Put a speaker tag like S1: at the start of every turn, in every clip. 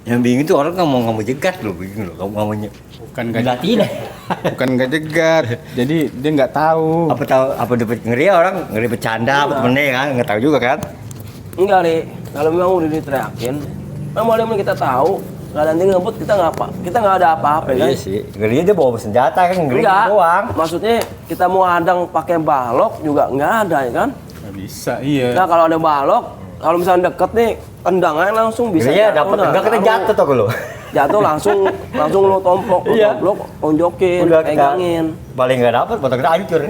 S1: Yang bingung tuh orang ngomong jegat loh, bingung loh kamu ngomongnya.
S2: Bukan nggak jegat. Jadi dia nggak tahu.
S1: Apa dapat ngeri orang ngeri bercanda apa temennya kan nggak tahu juga kan.
S3: Enggak nih, kalau memang udah diteriakin, memang kita tahu. Nggak nanti ngebut kita nggak ada apa-apa kan?
S1: Iya sih, ngerinya dia bawa senjata kan ngeri
S3: Enggak,
S1: doang.
S3: maksudnya kita mau hadang pakai balok juga nggak ada ya kan?
S2: Nggak bisa, iya.
S3: Nah kalau ada balok, kalau misalnya deket nih, tendang aja langsung bisa.
S1: Ngerinya dapat enggak kita jatuh tau lo.
S3: Jatuh langsung lo tompok,
S1: Iya.
S3: tonjokin,
S1: Udah
S3: pegangin.
S1: Paling nggak dapat, motor kita hancur.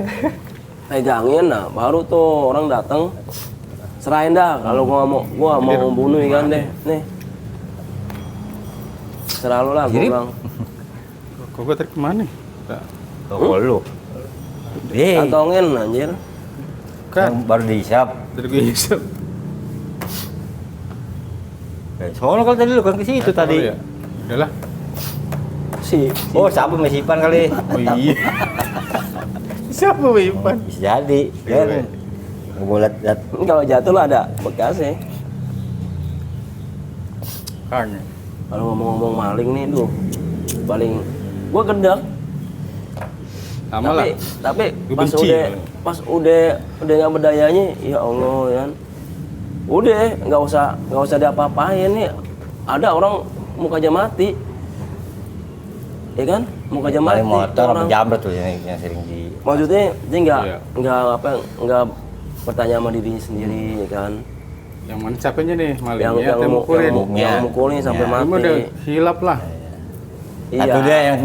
S3: Pegangin, nah baru tuh orang datang serahin dah kalau gua mau bunuh ikan deh, nih. Selalu lah gua bilang.
S2: Kok gue tarik kemana?
S1: Toko lu.
S3: Kantongin anjir.
S1: Kan baru dihisap.
S2: Dari gue hisap.
S1: Soalnya kalau tadi lu kan ke situ tadi.
S2: Ya? Udahlah.
S1: Oh, siapa mesipan kali?
S2: Oh iya. Siapa Wipan?
S1: Bisa jadi. Kan. Gue liat.
S3: Kalau jatuh lah ada bekasnya.
S2: Kang.
S3: Kalau ngomong-ngomong maling nih tuh, paling gua gedek.
S2: Sama lah.
S3: Tapi
S2: Gua benci.
S3: pas udah nggak berdayanya, ya Allah ya. Udah nggak usah diapa-apain nih. Ada orang mukanya mati, ya kan? Mukanya mati.
S1: Paling motor apa
S3: orang.
S1: jambret tuh yang sering di.
S3: Maksudnya dia
S2: Iya.
S3: nggak bertanya sama dirinya sendiri, ya kan?
S2: Yang mana capeknya nih malingnya
S3: Yang
S2: atau mukulin?
S3: yang mukulin sampai
S1: Ya.
S3: mati.
S2: Cuma udah hilap lah.
S1: Satu dia yang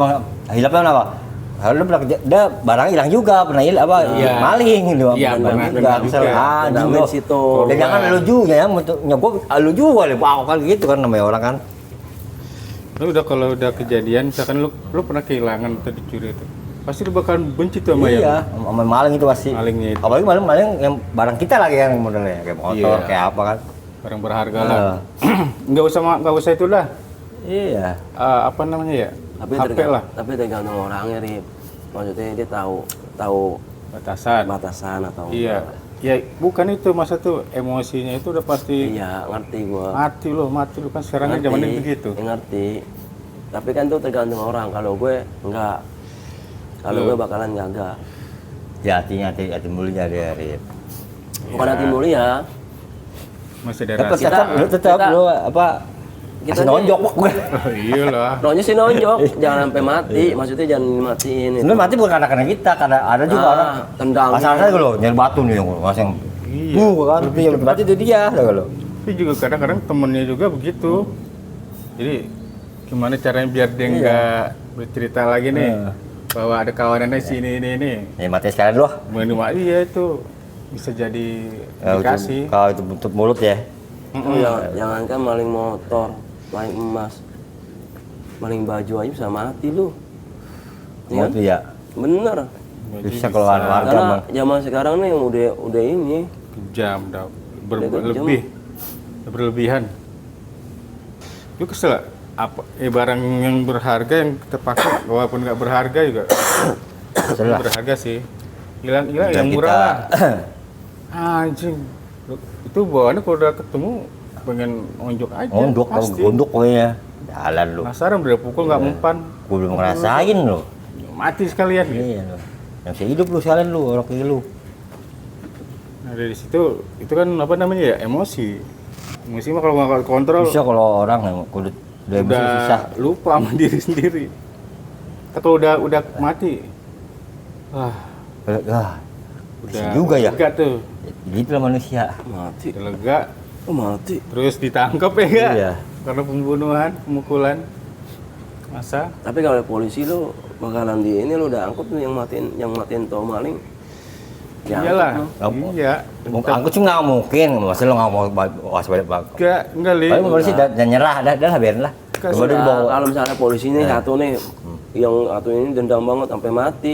S1: hilapnya kenapa? Lalu dia barang hilang juga, pernah hilang apa?
S2: Iya.
S1: Maling gitu.
S2: Iya, pernah
S1: juga.
S2: juga.
S3: Nah,
S1: Juga.
S3: situ.
S1: Dan jangan lu juga ya, nyogok lu juga le kan gitu kan namanya orang kan.
S2: Lu udah kalau kejadian misalkan lu pernah kehilangan atau dicuri itu. Pasti lu bakal benci tuh sama
S1: Iya, sama maling itu pasti.
S2: Malingnya itu.
S1: Apalagi maling yang barang kita lagi yang modelnya kayak motor,
S2: Iya.
S1: kayak apa kan.
S2: barang berharga lah. Nggak usah itu lah.
S1: Iya.
S2: Apa namanya ya? HP lah.
S3: Tapi tergantung orangnya, Rip. Maksudnya dia tahu batasan atau
S2: Iya. Ya bukan itu masa tuh emosinya itu udah pasti
S3: Iya, ngerti gua.
S2: mati lu kan sekarang kan zamannya begitu.
S3: Ngerti. Tapi kan itu tergantung orang. Kalau gue enggak. Kalau gue bakalan gagah.
S1: Ya hati mulia dia, Rip.
S3: Bukan hati mulia.
S2: Masih ada
S1: Tetap
S2: rasa.
S1: tetap lu apa?
S3: Kita
S1: Kasih nonjok kok gue.
S2: Oh, iyalah.
S3: Rohnya sih nonjok, jangan sampai mati. Maksudnya jangan dimatiin. itu.
S1: Sebenarnya mati bukan karena kita, karena ada juga orang
S3: tendang.
S1: masalahnya gue loh, nyari batu nih yang yang
S2: Iya.
S1: kan, tapi yang mati itu dia, lo.
S2: Tapi juga kadang-kadang temennya juga begitu. Jadi gimana caranya biar dia nggak bercerita lagi nih bahwa ada kawanannya sini ini.
S1: Ya mati sekalian loh.
S2: Iya itu bisa jadi dikasih.
S1: Kalau itu bentuk mulut ya.
S3: Jangankan maling motor, maling emas, maling baju aja bisa mati lu.
S1: Mau itu ya.
S3: Bener.
S1: Bisa kalau warga
S3: Karena
S1: mah.
S3: zaman sekarang nih yang udah ini.
S2: Kejam,
S3: Udah kejam.
S2: berlebihan. Lu kesel gak? Apa barang yang berharga yang kita pakai walaupun nggak berharga juga
S1: Salah.
S2: berharga sih. Hilang
S1: Dan
S2: yang murah
S1: kita-
S2: lah. Anjing. Itu bawaannya kalau udah ketemu pengen onjok aja.
S1: Gondok, kamu
S2: pasti.
S1: gondok pokoknya. Jalan lu.
S2: Penasaran udah pukul nggak mempan.
S1: Gue belum ngerasain lo.
S2: Mati sekalian gitu.
S1: Iya lo. Yang bisa hidup lu sekalian lu, orang kayak lu.
S2: Nah dari situ itu kan apa namanya ya emosi. Emosi mah kalau nggak kontrol
S1: Bisa kalau orang yang udah emosi susah.
S2: lupa sama diri sendiri. Kalau udah mati, wah
S1: Ah,
S2: udah
S1: juga ya.
S2: lega tuh,
S1: gitu lah manusia.
S3: Mati.
S2: udah lega,
S3: Mati.
S2: terus ditangkap ya nggak?
S1: Iya.
S2: Karena pembunuhan, pemukulan, masa?
S3: Tapi kalau polisi lu bakalan di ini lu udah angkut tuh yang matiin toh maling. Ya,
S2: Iyalah,
S3: angkut lu.
S2: iya.
S1: Aku sih nggak mungkin, masa lu nggak mau waspada balik.
S2: Enggak li.
S1: Paling polisi dan nyerah, dah biarin lah.
S2: Kan
S1: Coba
S3: Nah,
S1: dulu bawa.
S3: kalau misalnya polisi nih satu nih yang satu ini dendam banget sampai mati,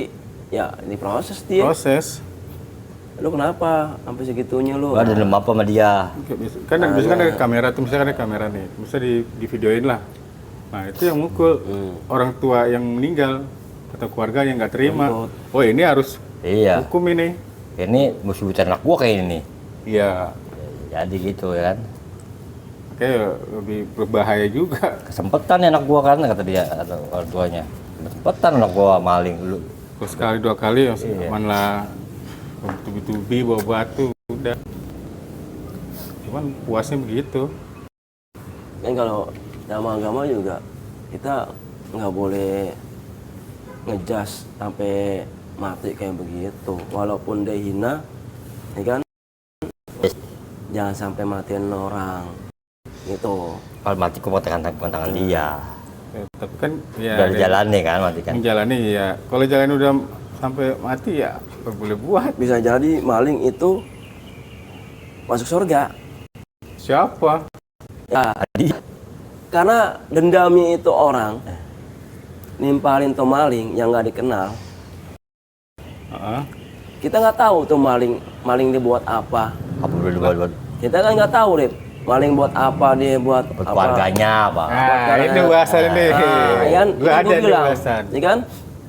S3: ya diproses dia.
S2: Proses.
S3: Lu kenapa sampai segitunya lu?
S1: Ada dendam apa sama dia?
S2: Kan biasanya kan ada kamera tuh, misalkan ada kamera nih, bisa di videoin lah. Nah itu yang mukul orang tua yang meninggal atau keluarga yang nggak terima. Oh ini harus
S1: Iya.
S2: hukum ini.
S1: Ini musuh buta anak gua kayak ini nih.
S2: Iya.
S1: Jadi gitu ya kan.
S2: Oke makanya lebih berbahaya juga.
S1: Kesempetan anak gua kan kata dia atau orang tuanya. Kesempetan anak gua maling lu.
S2: Terus sekali dua kali ya
S1: Iya.
S2: malah tubi-tubi bawa batu udah. Cuman puasnya begitu.
S3: Kan kalau dalam agama juga kita nggak boleh ngejas sampai mati kayak begitu. Walaupun dia hina, ya kan? Jangan sampai matiin orang. Gitu.
S1: Kalau mati gua mau tangan dia.
S2: Ya, tapi kan ya
S1: Udah jalan nih kan mati kan.
S2: menjalani ya. Kalau jalan udah sampai mati ya apa boleh buat.
S3: Bisa jadi maling itu masuk surga.
S2: Siapa?
S3: Ya, karena dendamnya itu orang nimpalin tuh maling yang nggak dikenal.
S2: Heeh.
S3: Kita nggak tahu tuh maling dia buat apa.
S1: Apa buat
S3: Kita kan nggak tahu, Rip. Maling buat apa, dia buat apa.
S1: keluarganya apa.
S2: Nah, ini bahasan ini.
S3: Ah, ya kan?
S2: Gua
S3: Itu
S2: ada
S3: gua
S2: nih
S3: bilang,
S2: bahasan.
S3: ya kan?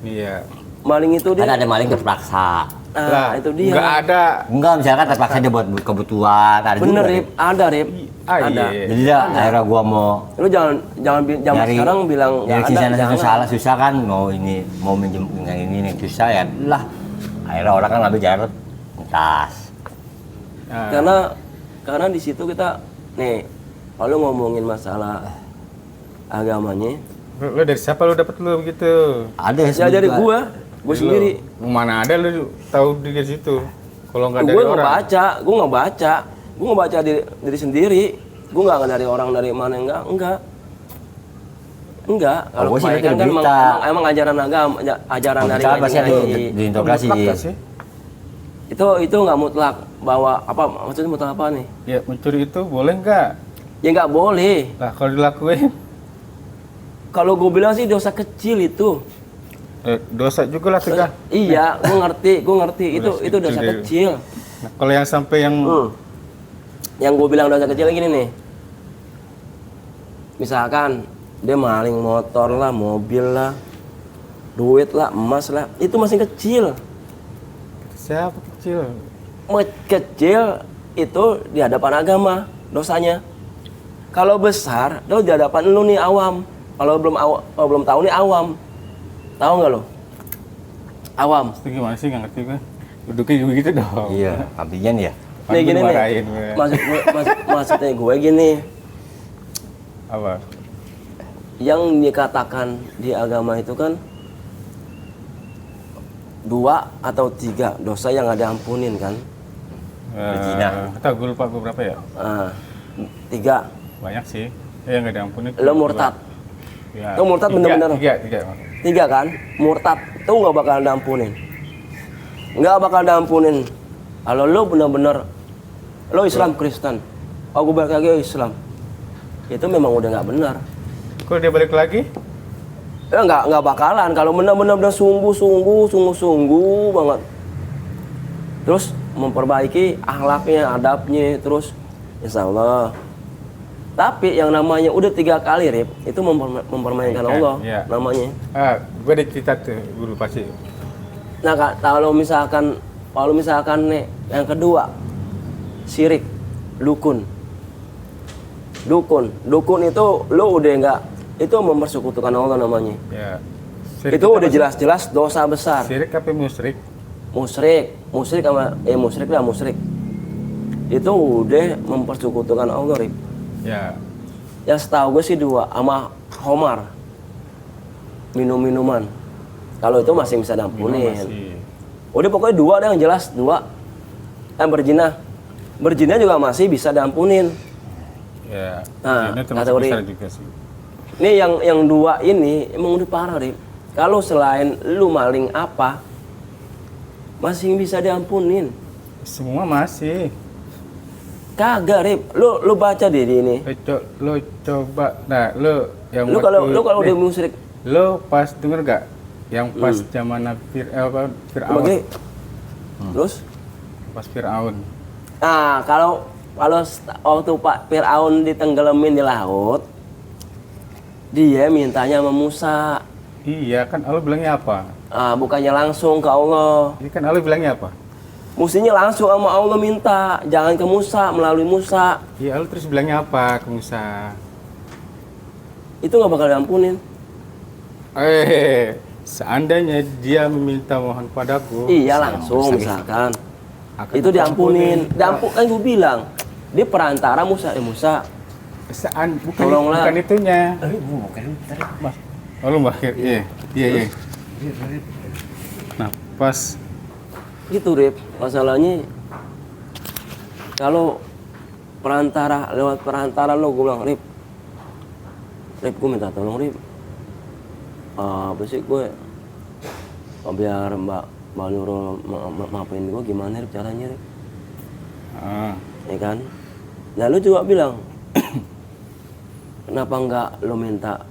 S2: Iya.
S3: Maling itu dia.
S1: Kan ada maling terpaksa.
S3: Nah, itu dia.
S2: Nggak ada.
S1: Enggak, misalkan terpaksa dia buat kebutuhan, ada
S3: Bener,
S1: juga.
S3: Rip. Ada, Rip.
S2: Ah,
S3: Ada.
S2: iya.
S1: Jadi dah, akhirnya gua mau
S3: Lu jangan zaman sekarang bilang
S1: dari
S3: nggak
S1: sisi
S3: ada.
S1: sana
S3: Jangan.
S1: salah susah kan mau minjem yang ini nih susah ya lah. Akhirnya orang kan ngambil jalan tas.
S2: Nah,
S3: Karena di situ kita nih kalau ngomongin masalah agamanya,
S2: lu dari siapa lu dapat lu begitu?
S1: Ada
S3: ya dari
S1: juga.
S3: gue sendiri.
S2: Lu, mana ada lu tahu dari situ? Kalau nggak dari
S3: Gue
S2: orang.
S3: gue nggak baca diri sendiri. Gue nggak dari orang dari mana enggak. Kalau
S1: gua sih
S3: kebaikan
S1: dari
S3: kan
S1: berita.
S3: emang ajaran agama, ajaran dari
S1: Kita pasti ada
S3: Nabi.
S1: diinterogasi.
S2: Mutlak nggak sih?
S3: Itu nggak mutlak bahwa apa maksudnya mutlak apa nih?
S2: Ya mencuri itu boleh nggak?
S3: Ya nggak boleh.
S2: Lah kalau dilakuin
S3: Kalau gue bilang sih dosa kecil itu.
S2: dosa juga lah tegak.
S3: Iya, gue ngerti. Itu dosa
S2: kecil.
S3: kecil.
S2: Nah, kalau yang sampai yang
S3: Yang gue bilang dosa kecil gini nih. Misalkan dia maling motor lah, mobil lah, duit lah, emas lah, itu masih kecil.
S2: siapa kecil?
S3: Kecil itu di hadapan agama dosanya. Kalau besar, itu di hadapan lu nih awam. Kalau belum tahu nih awam. Tahu nggak lo? Awam.
S2: Itu gimana sih nggak ngerti gue? Duduknya juga gitu dong.
S1: Iya, ambigen ya.
S3: Nih gini nih.
S2: Dimarahin gue.
S3: Maksudnya gue gini.
S2: Apa?
S3: Yang dikatakan di agama itu kan 2 atau 3 dosa yang nggak diampunin kan?
S1: Berzina.
S2: Tahu gue lupa gue berapa ya?
S3: 3.
S2: Banyak sih. Ya nggak diampuni.
S3: Lo murtad.
S2: Ya.
S3: Lo murtad bener-bener.
S2: 3.
S3: 3 kan? Murtad itu nggak bakal diampunin. Nggak bakal diampunin. Kalau lo bener-bener lo Islam Kristen, aku balik lagi Islam, itu memang udah nggak benar.
S2: Kalau dia balik lagi?
S3: Ya nggak bakalan. Kalau benar-benar sungguh banget. Terus memperbaiki akhlaknya, adabnya, terus insya Allah. Tapi yang namanya udah 3 kali Rip, itu mempermainkan Allah
S2: Iya.
S3: namanya.
S2: Gue ada cerita tuh, gue lupa sih.
S3: Nah kalau misalkan nih yang kedua syirik, dukun itu lo udah nggak, itu mempersekutukan Allah namanya.
S2: Ya.
S3: Itu udah jelas-jelas dosa besar.
S2: Syirik apa musyrik?
S3: Musyrik sama musyrik. Itu udah mempersekutukan Allah, Rip.
S2: Ya.
S3: Yang setahu gue sih 2 sama Homar. Minum-minuman. Kalau itu masih bisa diampunin.
S2: Masih.
S3: Udah pokoknya 2 deh yang jelas, 2. Berzina. Berzina juga masih bisa diampunin.
S2: Ya.
S3: Nah,
S2: Ini termasuk
S3: kategori.
S2: besar juga sih.
S3: Ini yang 2 ini emang udah parah, Rip. Kalau selain lu maling apa, masih bisa diampunin.
S2: Semua masih.
S3: Kagak, Rip. Lu baca deh di ini.
S2: Lo coba. Nah, lo yang
S3: Lu kalau udah musyrik,
S2: lo pas denger gak? Yang pas zaman Fir'aun.
S3: bagi. Terus?
S2: Pas Fir'aun.
S3: Nah, kalau waktu Pak Fir'aun ditenggelamin di laut, dia mintanya sama Musa.
S2: Iya, kan Allah bilangnya apa?
S3: Bukannya langsung ke Allah.
S2: Ini kan Allah bilangnya apa?
S3: Mestinya langsung sama Allah minta, jangan ke Musa, melalui Musa.
S2: Iya, lu terus bilangnya apa ke Musa?
S3: Itu nggak bakal diampunin.
S2: Seandainya dia meminta mohon padaku,
S3: Iya langsung misalkan.
S2: akan
S3: Itu
S2: aku
S3: diampunin.
S2: ampunin.
S3: Diampun kan gue bilang. Dia perantara Musa, Musa.
S2: Bukan itunya.
S1: Bukan.
S2: Mas. Oh, lu Mbak. Iya. Nah, pas
S3: Gitu Rip, masalahnya kalau lewat perantara lo, gue bilang Rip, gue minta tolong Rip, apa sih gue biar Mbak Nurul maafin gue, gimana Rip caranya Rip, ya kan? Nah lo juga bilang kenapa nggak lo minta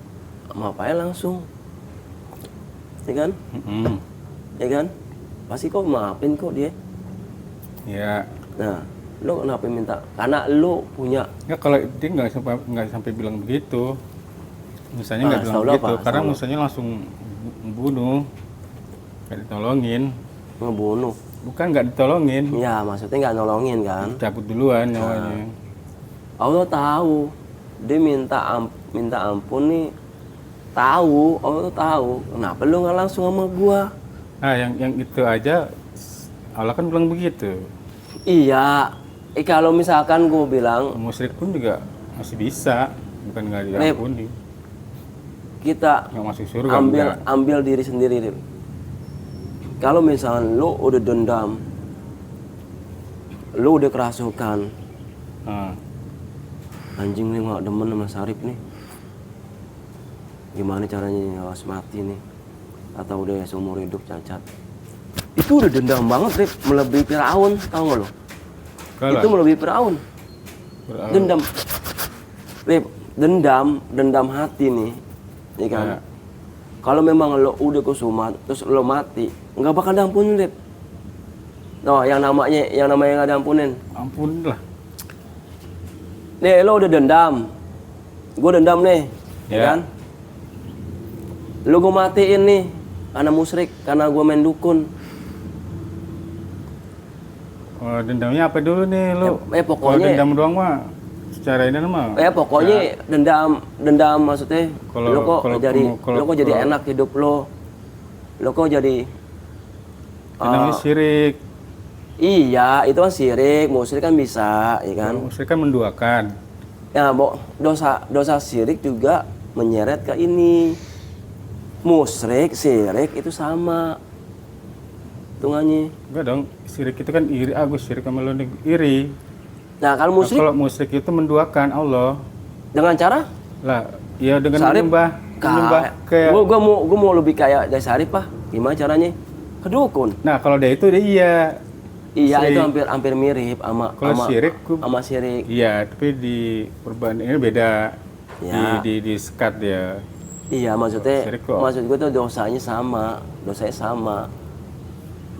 S3: maaf aja langsung, ya kan? Ya kan? Pasti kok maafin kok dia.
S2: ya.
S3: Nah, lo kenapa minta? Karena lo punya.
S2: Ya kalau dia nggak sampai bilang begitu. Misalnya nggak bilang begitu, karena misalnya langsung membunuh, nggak ditolongin.
S3: Ngebunuh.
S2: Bukan nggak ditolongin,
S3: Ya, maksudnya nggak nolongin kan?
S2: cabut duluan nyawanya.
S3: Allah tahu. Dia minta ampun nih. Tahu, Allah tuh tahu. Kenapa lo nggak langsung sama gua?
S2: Nah, yang itu aja Allah kan bilang begitu.
S3: Iya. Kalau misalkan gua bilang
S2: Musyrik pun juga masih bisa, bukan nggak diampuni.
S3: kita
S2: Nggak masuk surga.
S3: ambil diri sendiri, Rip. Kalau misalkan lo udah dendam, lo udah kerasukan, anjing nih nggak demen sama Sarip nih, gimana caranya harus mati nih, atau udah seumur hidup cacat, itu udah dendam banget Rip, melebihi Firaun, tau nggak lo? Itu melebihi Firaun. Dendam, Rip, dendam hati nih, ya kan?
S2: Ya.
S3: Kalau memang lo udah kesumat, terus lo mati, nggak bakal diampunin, Rip. No, yang namanya nggak diampunin.
S2: Ampun lah.
S3: Nih, lo udah dendam, gue dendam nih, ya kan? Lo gue matiin nih, karena musyrik, karena gue main dukun.
S2: Oh, dendamnya apa dulu nih lo?
S3: Pokoknya.
S2: Kalau dendam doang mah, secara ini mah.
S3: Pokoknya dendam maksudnya. Lo kok jadi
S2: kalau-
S3: enak hidup lo. Lo kok jadi.
S2: Dendamnya syirik.
S3: Iya, itu kan syirik, musyrik kan bisa, ya kan?
S2: Musyrik kan menduakan.
S3: Ya, dosa syirik juga menyeret ke ini. Musyrik, syirik itu sama hitungannya.
S2: Enggak dong, syirik itu kan iri. Gue syirik sama lo nih, iri.
S3: Nah, kalau musyrik
S2: Kalau musyrik itu menduakan Allah.
S3: dengan cara
S2: Lah, ya dengan
S3: Sarip,
S2: menyembah kayak.
S3: Gue mau lebih kayak dari Sarip, Pak. Gimana caranya? Ke dukun.
S2: Nah, kalau dia itu dia iya.
S3: Iya,
S2: Syirik.
S3: itu hampir mirip sama
S2: Kalau syirik,
S3: sama syirik.
S2: Iya, tapi di perbandingan ini beda.
S3: Ya.
S2: Di sekat dia.
S3: Iya, maksudnya
S2: Syirik kok.
S3: maksud gue tuh dosanya sama.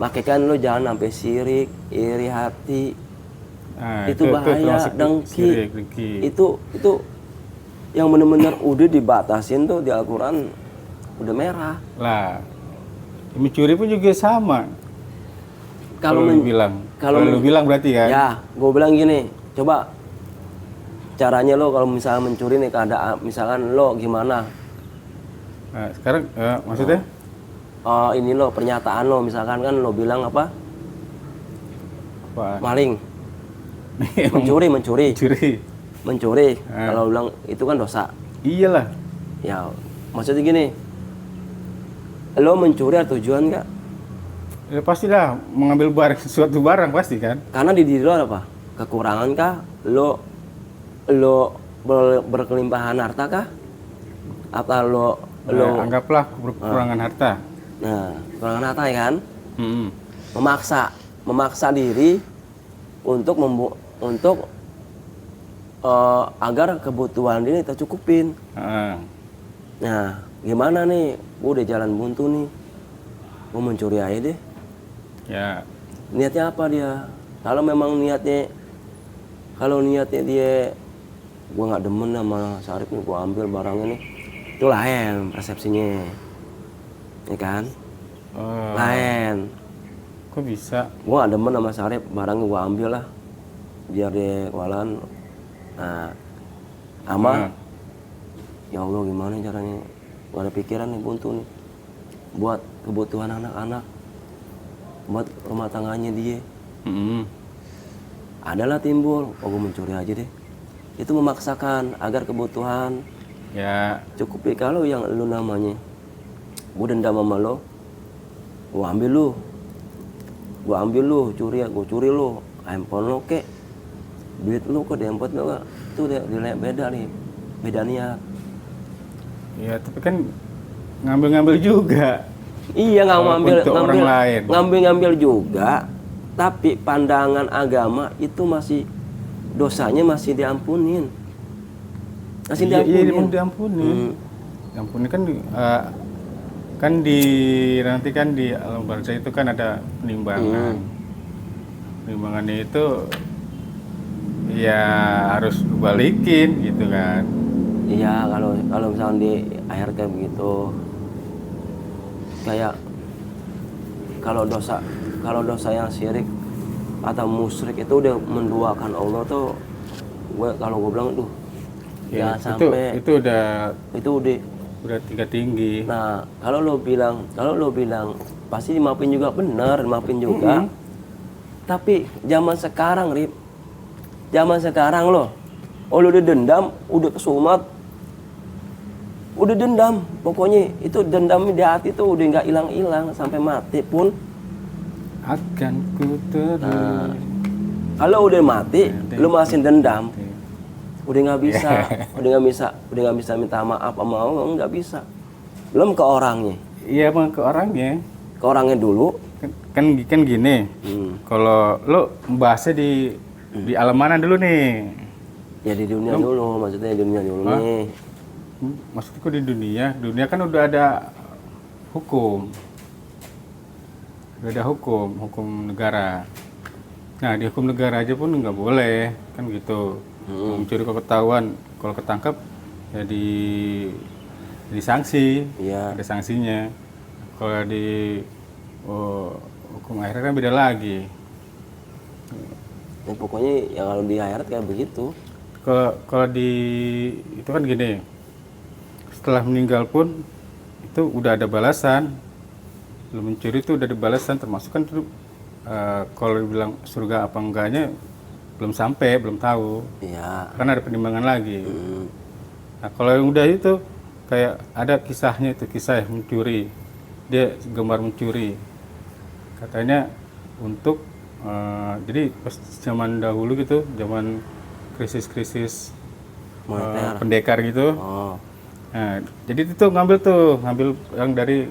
S3: Makanya kan lo jangan sampai syirik, iri hati.
S2: Nah,
S3: itu bahaya,
S2: termasuk
S3: dengki.
S2: syirik, dengki.
S3: Itu yang benar-benar udah dibatasin tuh di Al-Quran udah merah.
S2: Lah, mencuri pun juga sama. Kalau lu bilang berarti kan?
S3: Ya, gue bilang gini, coba caranya lo kalau misalnya mencuri nih keadaan, misalkan lo gimana?
S2: Nah, sekarang maksudnya?
S3: Ini lo pernyataan lo, misalkan kan lo bilang apa?
S2: Apa?
S3: Maling, mencuri.
S2: Mencuri.
S3: Kalau bilang itu kan dosa.
S2: Iyalah.
S3: Ya, maksudnya gini, lo mencuri ada tujuan nggak?
S2: Ya pastilah mengambil suatu barang pasti kan.
S3: Karena di diri lo ada apa? Kekurangan kah? Lo berkelimpahan harta kah? Atau lo
S2: anggaplah kekurangan harta.
S3: Nah, kekurangan harta ya kan? Memaksa diri untuk agar kebutuhan diri tercukupin. Nah, gimana nih? Gue udah jalan buntu nih. Gue mencuri aja deh.
S2: Ya.
S3: Niatnya apa dia? Kalau memang niatnya dia, gue nggak demen sama Sarip nih, gue ambil barangnya nih, itu lain persepsinya, ya kan? Lain.
S2: Kok bisa?
S3: Gue gak demen sama Sarip, barangnya gue ambil lah biar dia kewalan. Nah, ya Allah gimana caranya, gak ada pikiran nih buntu nih buat kebutuhan anak-anak, buat rumah tangganya dia. Adalah timbul, gue mencuri aja deh. Itu memaksakan agar kebutuhan
S2: Ya,
S3: cukupi. Kalau yang lu namanya gue dendam sama lo, gue ambil lu, gue curi lu, handphone lo kek, duit lu kok diempet lo, itu dia beda nih, beda niat.
S2: ya tapi kan ngambil juga.
S3: Iya,
S2: Untuk orang lain.
S3: ngambil juga, tapi pandangan agama itu masih dosanya masih diampunin. Masih
S2: Iya,
S3: diampunin.
S2: diampunin. Diampunin kan kan nanti kan di alam barzah itu kan ada penimbangan. Penimbangannya itu ya harus balikin gitu kan.
S3: Iya, kalau misalnya di akhir kayak begitu, kayak kalau dosa yang syirik atau musyrik itu udah menduakan Allah tuh, kalau gue bilang tuh
S2: Ya,
S3: jangan sampai
S2: itu
S3: itu
S2: udah tingkat tinggi.
S3: Nah, kalau lo bilang pasti dimaafin juga, bener maafin juga. Tapi zaman sekarang, Rip, zaman sekarang lo udah dendam, udah kesumat, udah dendam, pokoknya itu dendam di hati tuh udah nggak hilang sampai mati pun
S2: Akan ku terus.
S3: Nah, kalau udah mati, lu masih dendam, udah nggak bisa minta maaf sama Allah, nggak bisa. Belum ke orangnya.
S2: Iya, emang ke orangnya.
S3: Ke orangnya dulu.
S2: Kan gini. Kalau lo bahasnya di alam mana dulu nih?
S3: Ya di dunia dulu, maksudnya di dunia dulu nih.
S2: Maksudku di dunia kan udah ada hukum. Udah ada hukum negara. Nah, di hukum negara aja pun nggak boleh, kan gitu. Mencuri kalau ketahuan, kalau ketangkap ya disanksi.
S3: Iya.
S2: Ada sanksinya. Kalau di hukum akhirat kan beda lagi.
S3: Ya, pokoknya yang kalau di akhirat kayak begitu.
S2: Kalau itu kan gini, setelah meninggal pun itu udah ada balasan. Lu mencuri itu udah ada balasan, termasuk kan itu kalau dibilang surga apa enggaknya belum sampai, belum tahu.
S3: Iya.
S2: Kan ada penimbangan lagi. Nah, kalau yang udah itu kayak ada kisahnya, itu kisah mencuri, dia gemar mencuri, katanya untuk jadi pas zaman dahulu gitu, zaman krisis
S3: Moneter.
S2: pendekar gitu.
S3: Oh,
S2: Nah, jadi itu ngambil yang dari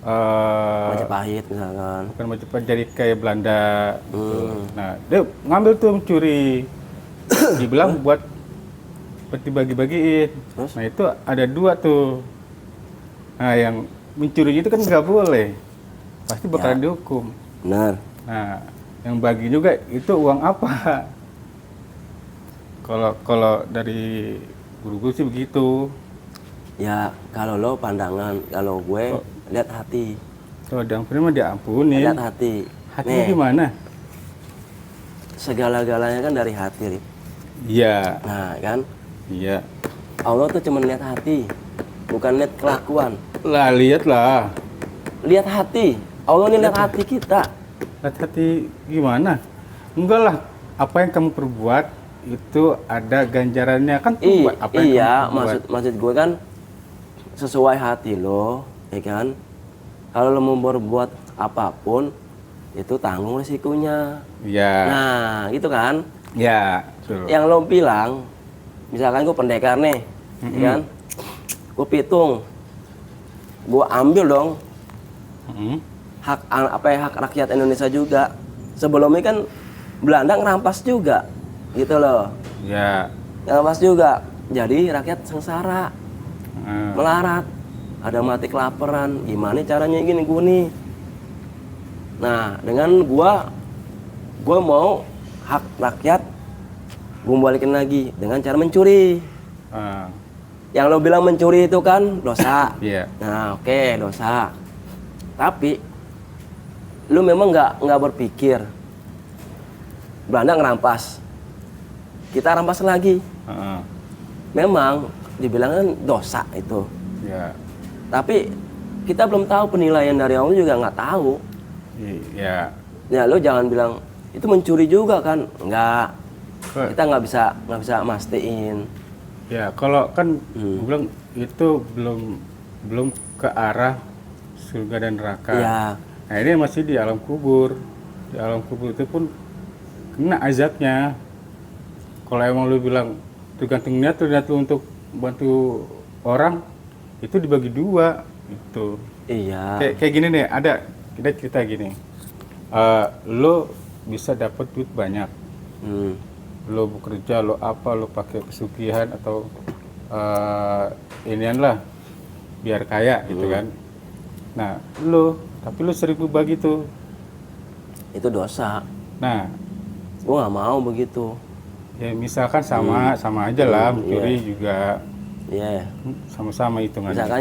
S3: Majapahit misalkan.
S2: bukan Majapahit, jadi kayak Belanda gitu. Nah, dia ngambil tuh mencuri, dibilang buat dibagi-bagiin.
S3: Terus?
S2: Nah, itu ada dua tuh. Nah, yang mencuri itu kan nggak boleh, pasti bakalan dihukum.
S3: Benar.
S2: Nah, yang bagi juga itu uang apa? Kalau dari guru-guru sih begitu.
S3: Ya kalau lo pandangan, kalau gue lihat hati.
S2: Kalau diampuni mah diampuni.
S3: Lihat hati.
S2: Hatinya
S3: Nih,
S2: gimana?
S3: segala-galanya kan dari hati, Rip.
S2: Iya,
S3: Nah kan,
S2: iya.
S3: Allah tuh cuma lihat hati, bukan lihat kelakuan.
S2: Lah, lihatlah.
S3: Lihat hati. Allah nih lihat hati kita.
S2: Lihat hati gimana? Enggak lah. Apa yang kamu perbuat itu ada ganjarannya kan? Buat apa yang
S3: Iya,
S2: kamu perbuat.
S3: maksud gue kan sesuai hati lo, ya kan? Kalau lo mau berbuat apapun, itu tanggung risikonya.
S2: Iya.
S3: Nah, gitu kan?
S2: Ya, betul.
S3: Yang lo bilang, misalkan gue pendekar nih, ya kan? Gue pitung, gue ambil dong hak hak rakyat Indonesia juga. Sebelumnya kan Belanda ngerampas juga, gitu loh.
S2: Ya.
S3: Ngerampas juga. Jadi rakyat sengsara, melarat, ada mati kelaparan. Gimana caranya gini gue nih? Nah, dengan gue mau hak rakyat gue balikin lagi dengan cara mencuri. Yang lo bilang mencuri itu kan dosa.
S2: Iya.
S3: Nah, oke, dosa. Tapi lu memang nggak berpikir. Belanda ngerampas, kita rampas lagi.
S2: Heeh.
S3: Memang dibilang kan dosa itu.
S2: Ya.
S3: Tapi kita belum tahu, penilaian dari Allah juga nggak tahu.
S2: Iya.
S3: Ya lu jangan bilang itu mencuri juga kan? Enggak.
S2: Kok-
S3: Kita nggak bisa mastiin.
S2: Ya, kalau kan gua bilang itu belum ke arah surga dan neraka.
S3: Ya,
S2: Nah, ini masih di alam kubur. Di alam kubur itu pun kena azabnya. Kalau emang lu bilang tergantung niat lu untuk bantu orang, itu dibagi dua itu.
S3: iya.
S2: Kayak gini nih, ada kita cerita gini. Lo bisa dapat duit banyak.
S3: Hmm.
S2: Lo bekerja, lo apa, lo pakai pesugihan atau inian lah biar kaya gitu kan. Nah, tapi lo sering berbagi tuh.
S3: Itu dosa.
S2: Nah,
S3: Gua nggak mau begitu.
S2: ya misalkan sama aja lah, mencuri juga
S3: Iya.
S2: sama-sama hitungannya.
S3: Misalkan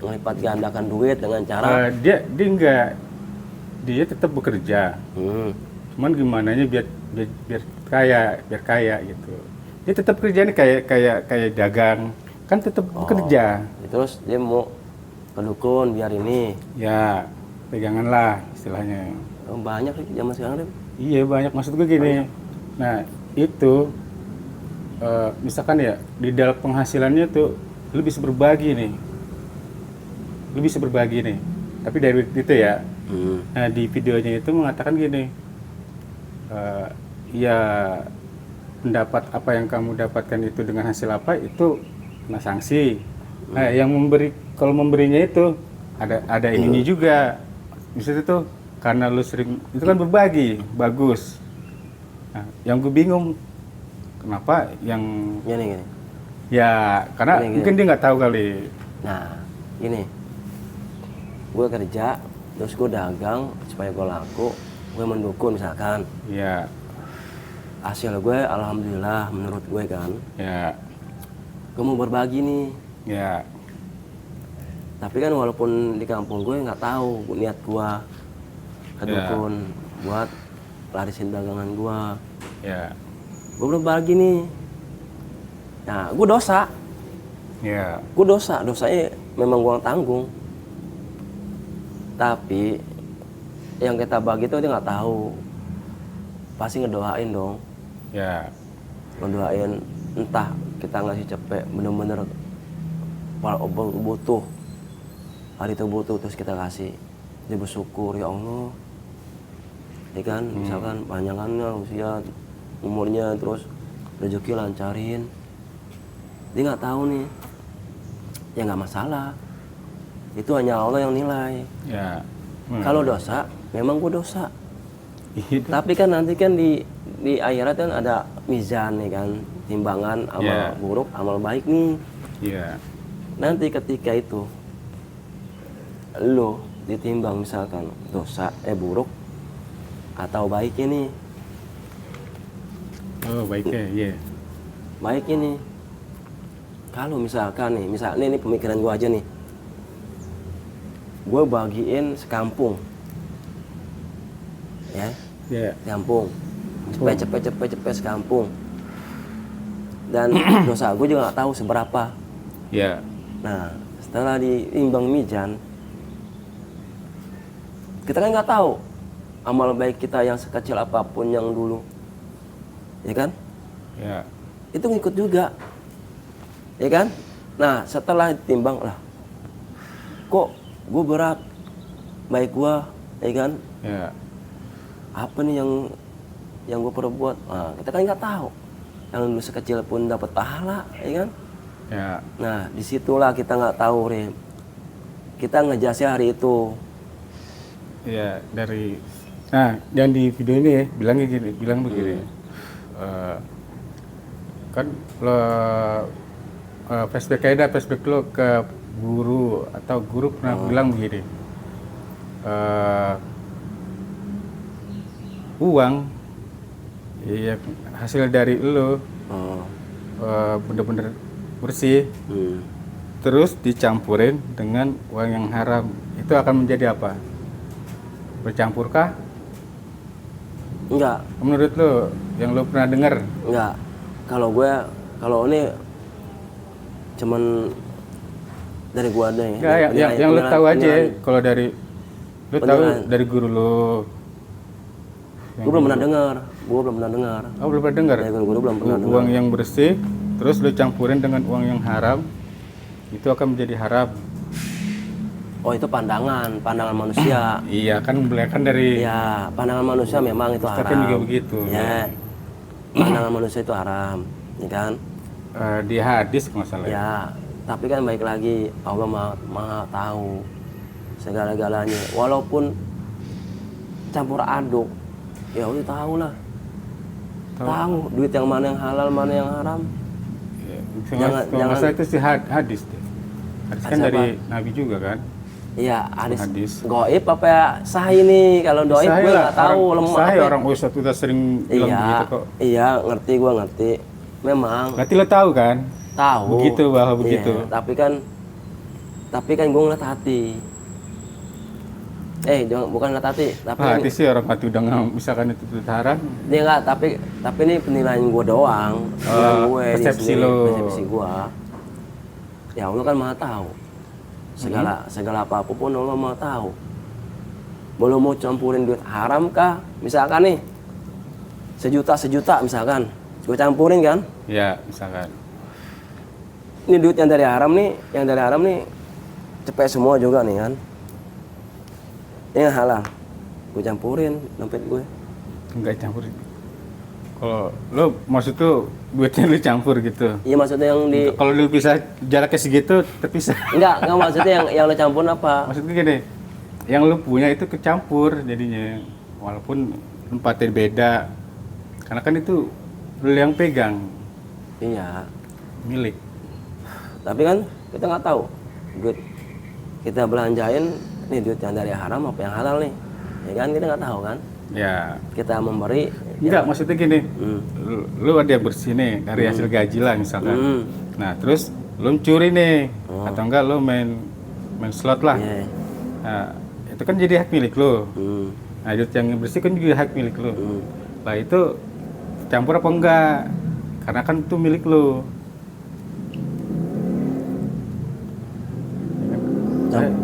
S3: ngelipat gandakan duit dengan cara
S2: Dia tetap bekerja. Cuman gimana nya biar kaya gitu. Dia tetap kerjanya kayak dagang, kan tetap bekerja.
S3: Terus dia mau ke dukun biar ini.
S2: Ya, pegangan lah istilahnya.
S3: Banyak sih zaman sekarang Rip.
S2: Iya banyak, maksud gue gini. Nah itu misalkan ya di dalam penghasilannya tuh lu bisa berbagi nih, Tapi dari itu ya. Nah di videonya itu mengatakan gini, ya pendapat apa yang kamu dapatkan itu dengan hasil apa itu kena sanksi. Nah yang kalau memberinya itu ada ininya juga. Misalnya tuh karena lu sering itu kan berbagi, bagus. Nah, yang gue bingung kenapa yang
S3: Gini.
S2: ya karena
S3: Gini.
S2: mungkin dia nggak tahu kali.
S3: Nah, gini. Gue kerja, terus gue dagang supaya gue laku, gue mendukun misalkan.
S2: Ya,
S3: Hasil gue alhamdulillah menurut gue kan.
S2: ya,
S3: Gue mau berbagi nih.
S2: ya,
S3: Tapi kan walaupun di kampung gue nggak tahu niat gue ke dukun buat larisin dagangan gue.
S2: ya,
S3: Gue berbagi nih. Nah, gue dosa.
S2: ya,
S3: Gue dosanya memang gue yang tanggung. Tapi yang kita bagi itu dia nggak tahu. Pasti ngedoain dong.
S2: ya,
S3: Ngedoain entah kita ngasih cepet bener-bener butuh. Hari itu butuh terus kita kasih. Dia bersyukur, ya Allah. Ya kan, misalkan panjangannya usia, umurnya, terus rezeki lancarin. Dia nggak tahu nih. Ya nggak masalah. Itu hanya Allah yang nilai.
S2: ya.
S3: Kalau dosa, memang gue dosa.
S2: Itu.
S3: Tapi kan nanti kan di akhirat kan ada mizan nih kan, timbangan amal buruk, amal baik nih.
S2: Ya,
S3: Nanti ketika itu lo ditimbang misalkan dosa buruk atau baiknya nih.
S2: oh baiknya, ya,
S3: Baiknya nih. Kalau misalkan nih, misalnya ini pemikiran gue aja nih. Gue bagiin sekampung. Ya,
S2: ya,
S3: kampung. Cepet sekampung. Dan dosa gue juga nggak tahu seberapa.
S2: ya,
S3: Nah, setelah diimbang mizan, kita kan nggak tahu amal baik kita yang sekecil apapun yang dulu, ya kan?
S2: ya,
S3: Itu ngikut juga, ya kan? Nah, setelah ditimbang lah, kok gue berat, baik gue, ya kan?
S2: ya,
S3: Apa nih yang gue perbuat? Nah, kita kan nggak tahu. Yang dulu sekecil pun dapat pahala, ya kan?
S2: ya,
S3: Nah, disitulah kita nggak tahu, Rem. Kita ngejasnya hari itu.
S2: ya dari. Nah, yang di video ini ya, bilang begini. Kan lo flashback lo ke guru atau guru pernah bilang begini. Uang ya hasil dari lo bener-bener bersih terus dicampurin dengan uang yang haram itu akan menjadi apa? bercampurkah?
S3: Enggak,
S2: Menurut lo, yang lo pernah dengar?
S3: enggak. Kalau ini cuman dari gua aja ya.
S2: Enggak, yang lo tahu aja. Kalau dari lo tahu
S3: Penilaian.
S2: dari guru lo.
S3: Gua belum pernah dengar.
S2: Oh, belum pernah dengar.
S3: Dari guru belum pernah dengar.
S2: Uang yang bersih, terus lo campurin dengan uang yang haram, itu akan menjadi haram.
S3: Oh, itu pandangan manusia.
S2: Iya kan, kan dari
S3: Iya, pandangan manusia memang itu
S2: Ustaz
S3: haram.
S2: kan juga begitu.
S3: Ya. Pandangan manusia itu haram, ya kan?
S2: di hadis masalah.
S3: Ya, tapi kan baik lagi Allah maha tahu segala-galanya. Walaupun campur aduk, ya udah tahu lah. Tahu duit yang mana yang halal, mana yang haram.
S2: Kalau masalah itu sih hadis deh. Hadis kan
S3: Siapa?
S2: dari Nabi juga kan.
S3: Iya,
S2: Hadis.
S3: goib apa ya sahih nih? Kalau doib
S2: Sahih
S3: gue
S2: lah,
S3: nggak tahu lemah.
S2: Sahih,
S3: apa.
S2: orang Ustadz udah sering bilang
S3: Iya,
S2: begitu kok.
S3: iya ngerti, gue ngerti. Memang
S2: Berarti lo tahu kan?
S3: tahu.
S2: Begitu, bahwa begitu.
S3: Iya, tapi kan gue ngeliat hati. Bukan ngeliat hati, tapi
S2: Hati sih orang hati udah nggak, misalkan itu haram.
S3: dia nggak. Tapi ini penilaian gue doang. Penilaian gue ini
S2: persepsi
S3: sendiri,
S2: lo.
S3: persepsi gue. Ya Allah kan maha tahu. Segala apapun Allah maha tahu. Belum mau campurin duit haram kah? Misalkan nih sejuta misalkan, gue campurin kan?
S2: Ya, misalkan.
S3: Ini duit yang dari haram nih, cepet semua juga nih kan? Ini yang halal, gue campurin dompet gue.
S2: Enggak campur. Kalau lo maksud tuh duitnya lo campur gitu.
S3: Iya maksudnya yang di,
S2: Kalau lo bisa jaraknya segitu terpisah.
S3: enggak maksudnya yang lo campur apa?
S2: Maksudnya gini, yang lo punya itu kecampur jadinya, walaupun tempatnya beda. Karena kan itu lo yang pegang,
S3: Iya.
S2: milik.
S3: Tapi kan kita nggak tahu duit kita belanjain nih duit yang dari haram apa yang halal nih, ya kan kita nggak tahu kan.
S2: Ya,
S3: Kita memberi.
S2: enggak maksudnya gini,
S3: Hmm.
S2: lu ada yang bersih nih dari hasil gaji lah misalkan.
S3: Hmm.
S2: Nah terus lu mencuri nih, atau enggak lu main slot lah.
S3: Iya.
S2: Nah, itu kan jadi hak milik lu.
S3: Hmm.
S2: Nah duit yang bersih kan juga hak milik lu.
S3: Hmm.
S2: Lah itu campur apa enggak? Karena kan itu milik lu.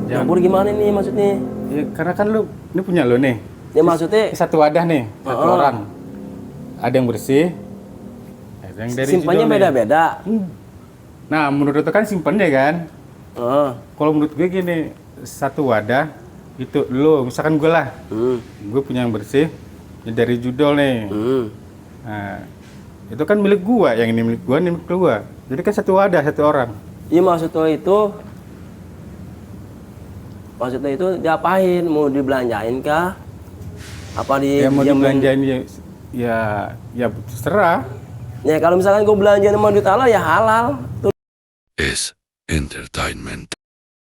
S3: Campur gimana nih maksudnya?
S2: Ya, karena kan lu ini punya lu nih.
S3: Ya maksudnya
S2: Satu wadah nih, satu orang. Ada yang bersih, ada yang dari
S3: simpannya
S2: judul nih.
S3: beda-beda.
S2: Nah, menurut itu kan simpennya kan.
S3: Oh.
S2: Kalau menurut gue gini, satu wadah itu lo, misalkan gue lah,
S3: Hmm.
S2: gue punya yang bersih, ini dari judul nih.
S3: Hmm.
S2: Nah, itu kan milik gue, yang ini milik gue, ini milik gue. Jadi kan satu wadah, satu orang.
S3: Iya maksudnya itu diapain? Mau dibelanjain kah? Apa di
S2: Yang mau
S3: diamin?
S2: dibelanjain ya terserah.
S3: Ya kalau misalkan gue belanjain sama duit halal ya halal.
S4: Es entertainment.